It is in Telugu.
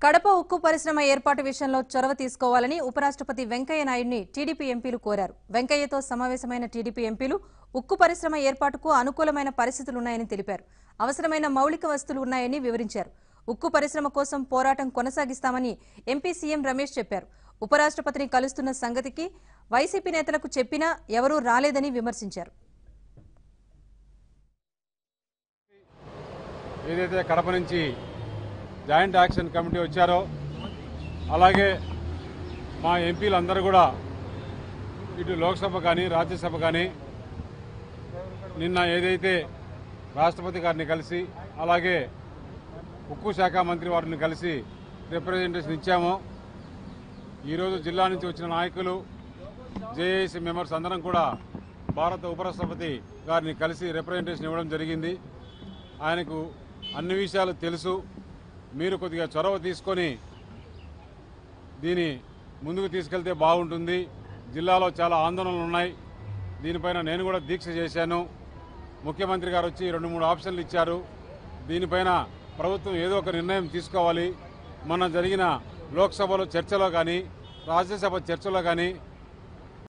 కడప ఉక్కు పరిశ్రమ ఏర్పాటు విషయంలో చొరవ తీసుకోవాలని ఉపరాష్ట్రపతి వెంకయ్య నాయుడిని టీడీపీ ఎంపీలు కోరారు. వెంకయ్యతో సమావేశమైన టీడీపీ ఎంపీలు ఉక్కు పరిశ్రమ ఏర్పాటుకు అనుకూలమైన పరిస్థితులున్నాయని తెలిపారు. అవసరమైన మౌలిక వస్తువులు ఉన్నాయని వివరించారు. ఉక్కు పరిశ్రమ కోసం పోరాటం కొనసాగిస్తామని ఎంపీ సీఎం రమేష్ చెప్పారు. ఉపరాష్ట్రపతిని కలుస్తున్న సంగతికి వైసీపీ నేతలకు చెప్పినా ఎవరూ రాలేదని విమర్శించారు. ఏదైతే కడప నుంచి జాయింట్ యాక్షన్ కమిటీ వచ్చారో అలాగే మా ఎంపీలందరూ కూడా ఇటు లోక్సభ కానీ రాజ్యసభ కానీ నిన్న ఏదైతే రాష్ట్రపతి గారిని కలిసి అలాగే ఉక్కు శాఖ మంత్రి వారిని కలిసి రిప్రజెంటేషన్ ఇచ్చామో ఈరోజు జిల్లా నుంచి వచ్చిన నాయకులు జేఏసీ మెంబర్స్ అందరం కూడా భారత ఉపరాష్ట్రపతి గారిని కలిసి రిప్రజెంటేషన్ ఇవ్వడం జరిగింది. ఆయనకు అన్ని విషయాలు తెలుసు. మీరు కొద్దిగా చొరవ తీసుకొని దీన్ని ముందుకు తీసుకెళ్తే బాగుంటుంది. జిల్లాలో చాలా ఆందోళనలు ఉన్నాయి. దీనిపైన నేను కూడా దీక్ష చేశాను. ముఖ్యమంత్రి గారు వచ్చి 2-3 ఆప్షన్లు ఇచ్చారు. దీనిపైన ప్రభుత్వం ఏదో ఒక నిర్ణయం తీసుకోవాలి. మొన్న జరిగిన లోక్సభలో చర్చలో కానీ రాజ్యసభ చర్చలో కానీ